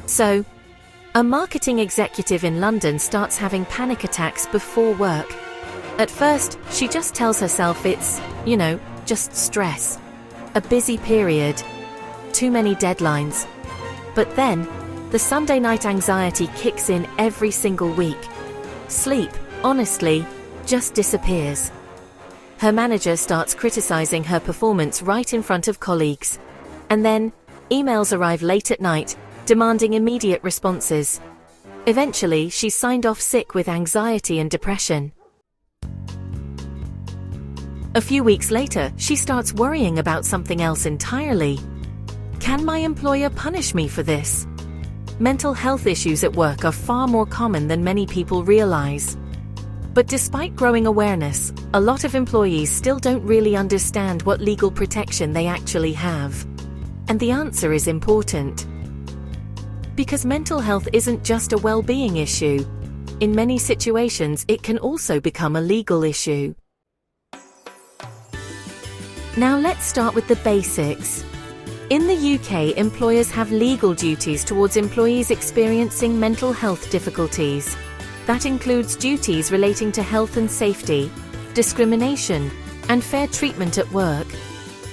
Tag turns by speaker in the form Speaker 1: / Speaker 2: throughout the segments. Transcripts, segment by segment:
Speaker 1: So, a marketing executive in London starts having panic attacks before work. At first, she just tells herself it's, just stress. A busy period. Too many deadlines. But then, the Sunday night anxiety kicks in every single week. Sleep, honestly, just disappears. Her manager starts criticizing her performance right in front of colleagues. And then, emails arrive late at night, demanding immediate responses. Eventually, she's signed off sick with anxiety and depression. A few weeks later, she starts worrying about something else entirely. Can my employer punish me for this? Mental health issues at work are far more common than many people realize. But despite growing awareness, a lot of employees still don't really understand what legal protection they actually have. And the answer is important. Because mental health isn't just a well-being issue. In many situations, it can also become a legal issue. Now let's start with the basics. In the UK, employers have legal duties towards employees experiencing mental health difficulties. That includes duties relating to health and safety, discrimination, and fair treatment at work.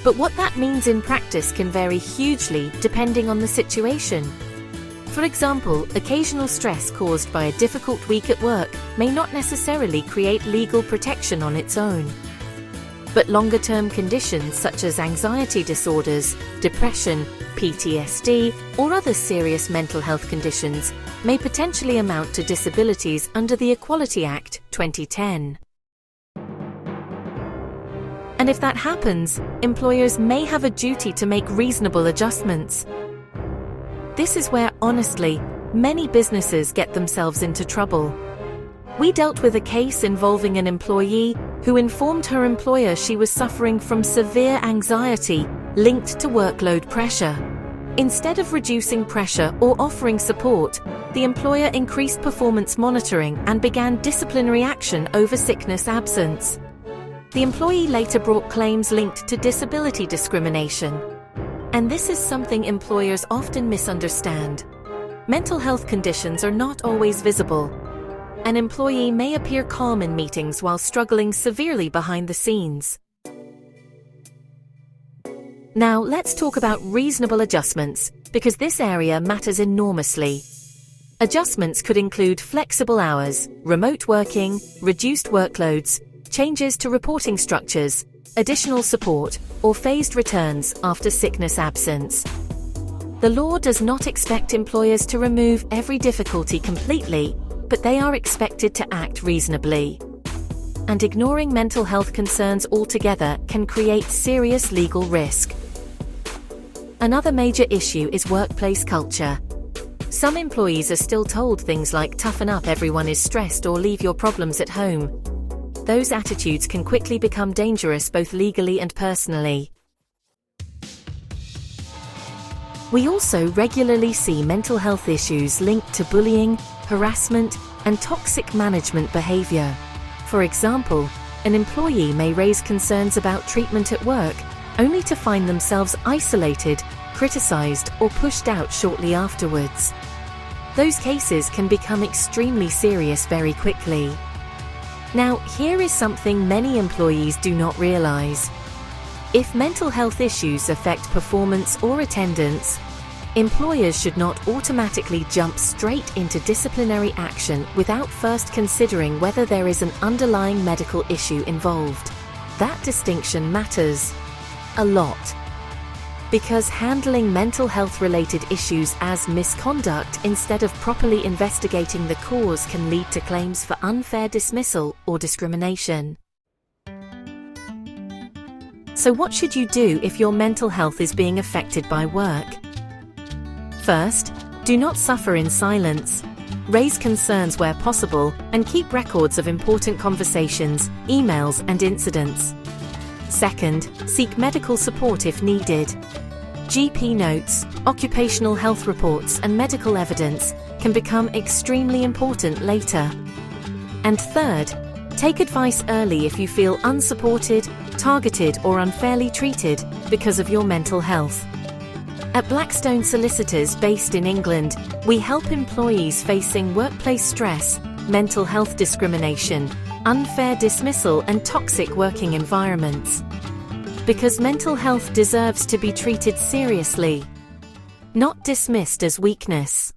Speaker 1: But what that means in practice can vary hugely depending on the situation. For example, occasional stress caused by a difficult week at work may not necessarily create legal protection on its own. But longer-term conditions such as anxiety disorders, depression, PTSD, or other serious mental health conditions may potentially amount to disabilities under the Equality Act 2010. And if that happens, employers may have a duty to make reasonable adjustments. This is where, honestly, many businesses get themselves into trouble. We dealt with a case involving an employee who informed her employer she was suffering from severe anxiety linked to workload pressure. Instead of reducing pressure or offering support, the employer increased performance monitoring and began disciplinary action over sickness absence. The employee later brought claims linked to disability discrimination. And this is something employers often misunderstand. Mental health conditions are not always visible. An employee may appear calm in meetings while struggling severely behind the scenes. Now let's talk about reasonable adjustments, because this area matters enormously. Adjustments could include flexible hours, remote working, reduced workloads, changes to reporting structures, additional support, or phased returns after sickness absence. The law does not expect employers to remove every difficulty completely, but they are expected to act reasonably. And ignoring mental health concerns altogether can create serious legal risk. Another major issue is workplace culture. Some employees are still told things like "toughen up, everyone is stressed," or "leave your problems at home." Those attitudes can quickly become dangerous both legally and personally. We also regularly see mental health issues linked to bullying, harassment, and toxic management behavior. For example, an employee may raise concerns about treatment at work, only to find themselves isolated, criticized, or pushed out shortly afterwards. Those cases can become extremely serious very quickly. Now, here is something many employees do not realize. If mental health issues affect performance or attendance, employers should not automatically jump straight into disciplinary action without first considering whether there is an underlying medical issue involved. That distinction matters a lot. Because handling mental health-related issues as misconduct instead of properly investigating the cause can lead to claims for unfair dismissal or discrimination. So what should you do if your mental health is being affected by work? First, do not suffer in silence. Raise concerns where possible and keep records of important conversations, emails, and incidents. Second, seek medical support if needed. GP notes, occupational health reports, and medical evidence can become extremely important later. And third, take advice early if you feel unsupported, targeted, or unfairly treated because of your mental health. At Blackstone Solicitors based in England, we help employees facing workplace stress, mental health discrimination, unfair dismissal and toxic working environments. Because mental health deserves to be treated seriously, not dismissed as weakness.